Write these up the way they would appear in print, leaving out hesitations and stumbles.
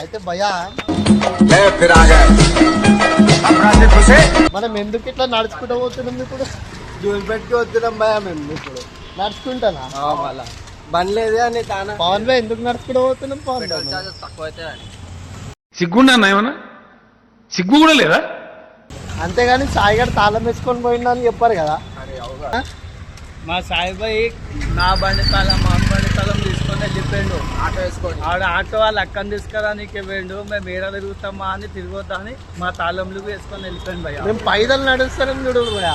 అయితే భయ్యా మనం ఎందుకు ఇట్లా నడుచుకుంటూ పోతున్నాం ఇప్పుడు? జూన్ పెట్టుకు వస్తున్నాం భయ మేము ఇప్పుడు నడుచుకుంటానా మళ్ళా బండి లేదే అని తానా పవన్ భాయ్ ఎందుకు నడుచుకుంటూ పోతున్నాం? పవన్ తక్కువ అయితే సిగ్గుండా ఏమన్నా సిగ్గు కూడా లేదా? అంతేగాని సాయి గారు తాళం వేసుకొని పోయిండు అని చెప్పారు కదా. మా సాయిబాయి నా బండి తాళం మా బండి తాళం తీసుకొని వెళ్ళిపోయిండు. ఆటో వేసుకోండి ఆవిడ ఆటో వాళ్ళ అక్కని తీసుకురానికి పోయిండు. మేము ఏడా తిరుగుతామా అని తిరగొద్దా అని మా తాళంలు వేసుకొని వెళ్ళిపోయింది భయ్య. మేము పైదలు నడుస్తారని చూడు భయ్యా.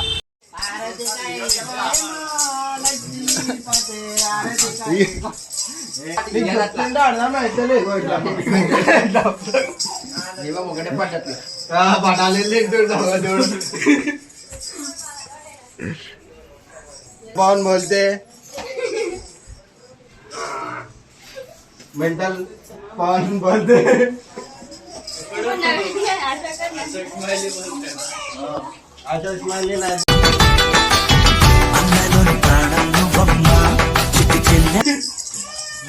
कौन बोलते मेंटल कौन बोलते अच्छा स्माइली ना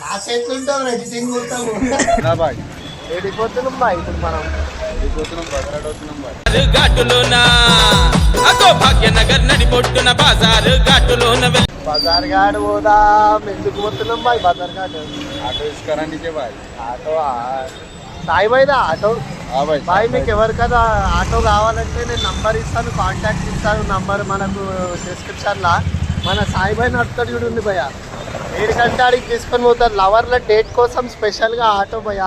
నా చేతులు ఉంటాం రెడ్డింగ్ ఉంటాము. ఏడిపోతున్నాం బా ఇప్పుడు మనం. బజార్ ఘాట్ పోదాం. ఎందుకు పోతున్నాం బాయ్ బజార్ ఘాట్? ఆటో తీసుకురానికే బాయ్. ఆటో సాయి బాయ్దా ఆటో? బాయ్ మీకు ఎవరు కదా ఆటో కావాలంటే నేను నంబర్ ఇస్తాను, కాంటాక్ట్ ఇస్తాను. నంబర్ మనకు డిస్క్రిప్షన్లా మన సాయి బాయ్ నడుపుతాడు చూడండి భయ్య. 7 గంటల ఆడికి తీసుకొని పోతారు. లవర్ల డేట్ కోసం స్పెషల్గా ఆటో భయ్య.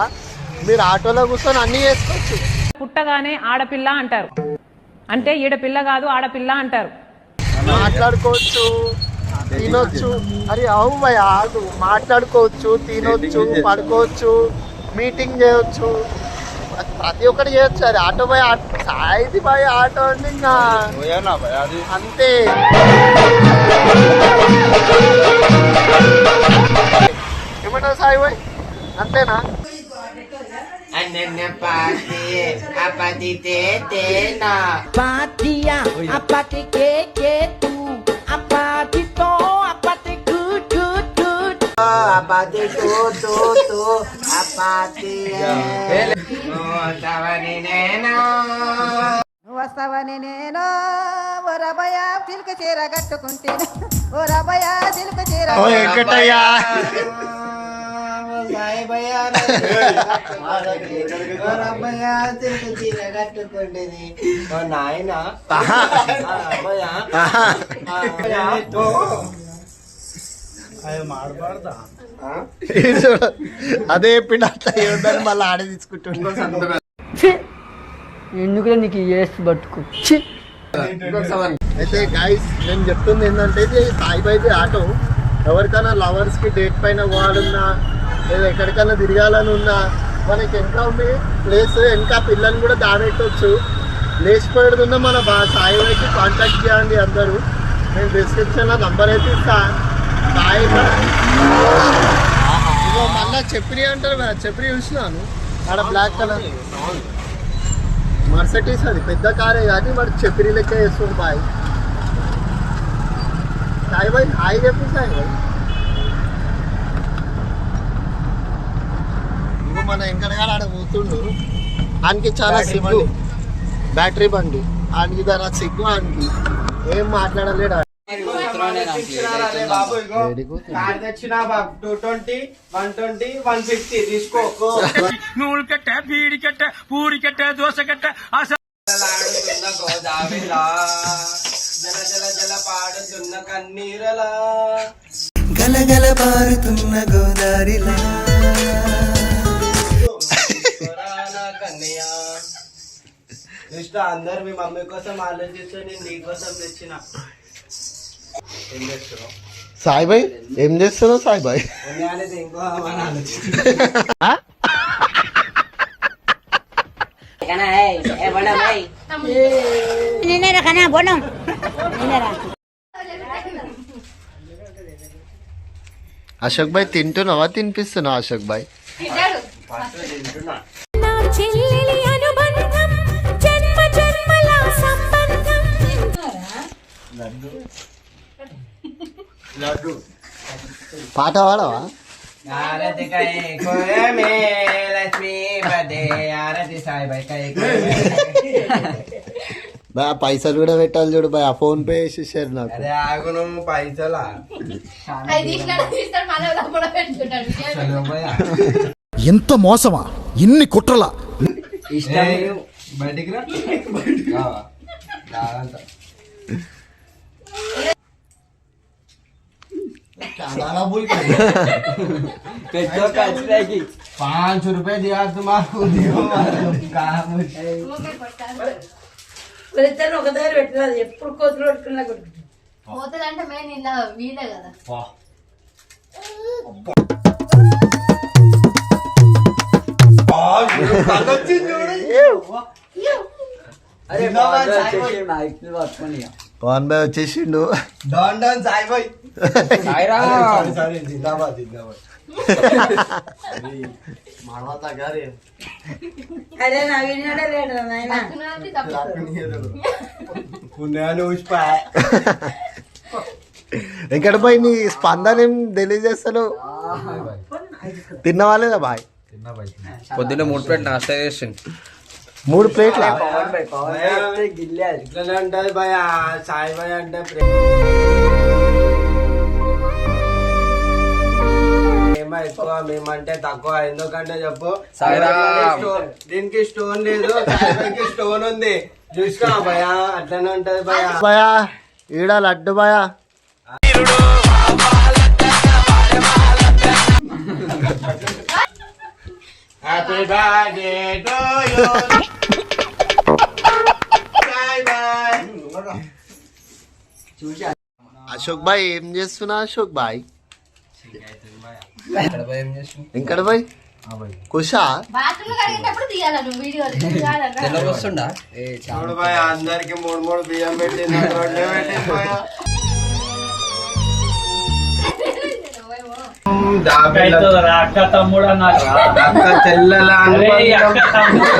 మీరు ఆటోలో కూర్చొని అన్నీ చేసుకోవచ్చు. పుట్టగానే ఆడపిల్ల అంటారు, అంటే ఈడపిల్ల కాదు ఆడపిల్ల అంటారు. మాట్లాడుకోవచ్చు, తినొచ్చు. అరే అవు భయ ఆగు. మాట్లాడుకోవచ్చు, తినొచ్చు, పడుకోవచ్చు, మీటింగ్ చేయొచ్చు, ప్రతి ఒక్కటి చేయొచ్చు. అరే ఆటో భయ సాయిది భయ ఆటో అండి ఇంకా అంతే. ఏమంటావు సాయి భాయ్? అంతేనా? వస్తావని నేను ఓ రబయ చిలుక చీర కట్టుకుంటే ఓ రబయ చిలుక చీర వెంకటయ్యా కట్టుకుంటేది నాయన మాడబడదా అదే పిండి అట్లా ఏదని మళ్ళీ ఆడే తీసుకుంటుండే. ఎందుకు నీకు ఏసి పట్టుకు. అయితే గాయస్ నేను చెప్తుంది ఏంటంటే ఇది సాయి బాయ్ది ఆటో. ఎవరికైనా లవర్స్కి డేట్ పైన పోవాలన్నా లేదా ఎక్కడికైనా తిరగాలని ఉన్నా మనకి ఎంత ఉంది ప్లేస్, ఇంకా పిల్లల్ని కూడా దానెట్టవచ్చు. లేచిపోయేది మన సాయి బాయ్కి కాంటాక్ట్ చేయండి అందరూ. నేను డిస్క్రిప్షన్లో నంబర్ అయితే ఇస్తా. సాయి ఇగో మళ్ళీ చెప్పరి అంటారు కదా, చెప్పరి చూసినాను ఆడ బ్లాక్ కలర్ మర్సిడీస్. అది పెద్ద కారే కానీ మరి చెప్పరి లెక్క వేస్తుంది బాయ్. సాయి బాయ్ హాయ్ చెప్పు సాయి బాయ్. ఇంకో మన వెంకటగాడ ఆడ పోతుండు. ఆయనకి చాలా సిగ్గు, బ్యాటరీ బండి ఆయనకి దాని సిగ్గు. ఆయనకి ఏం మాట్లాడలేడు. నూలు కట్ట, బీడి కట్ట, పూరి కట్ట, దోశ కట్ట జల జల జల పాడుతున్న కన్నీరలా గలగల పారుతున్న గోదారిలా కన్నయ్య. అందరు మీ మమ్మీ కోసం ఆలోచిస్తే నేను నీ కోసం తెచ్చిన. ఏం చేస్తున్నావు సాయి బాయ్? ఏం చేస్తున్నావు సాయి బాయ్? ఇంకో ఆలోచిస్తున్నా. అశోక్ బాయ్ తింటున్నావా? తినిపిస్తున్నావా అశోక్ బాయ్? పాట పాడవా? ఆరతి కై కోయమే లక్ష్మీ పదే ఆరతి సాయిబాయి కై బా పైసలు కూడా పెట్టాలి చూడు బా ఫోన్ పే చేసేసారు నాకు. అదే ఆగును పైసలా ఎంత మోసమా ఇన్ని కుట్రలా ఇష్టం బయటికి రా రావంత 500 रुपए दिया तुम्हारा ఒక దగ్గర పెట్టినది ఎప్పుడు కోతులు పెట్టుకున్నా పోతుందంటే మేము ఇలా వీలే కదా. పవన్ బాయ్ వచ్చేసిండు. डॉन डॉन साई भाई सारी जिंदाबाद जिंदाबाद मारवाता क्या रे అదే నా వినడే లేడు నాయన पुण्यानु उस पाए వెంకట బాయ్ నీ స్పందన ఏం తెలియజేస్తాను. తిన్నవాలేదా బాయ్? పొద్దున్న 3 ప్లేట్ నాస్తా చేసింది. 3 ప్లేట్ల ఇట్లా అంటే భయ సాయి భయ అంటే ప్రేమ ఎక్కువ మేమంటే తక్కువ. ఎందుకంటే చెప్పు దీనికి స్టోన్ లేదు సాయి భాయ్కి స్టోన్ ఉంది చూసుకో భయ అట్లనే ఉంటది భయ. బాయా ఈడ లడ్డు బాయా. Happy birthday to you Sai భాయ్. అశోక్ బాయ్ ఏం చేస్తున్నా? అశోక్ బాయ్ ఇక్కడ భయ ఏం చేస్తుంది వెంకట బాయ్ కుషా బాత్రూమ్ కడిగేటప్పుడు తీయాలి నువ్వు వీడియోలు. వస్తుండా చూడు భయ అందరికి 3 బియ్యం పెట్టింది 2 పెట్టింది భయ. అక్క తమ్ముడు అన్నారు. అక్క చెల్లెలా అరే అక్క తమ్ముడు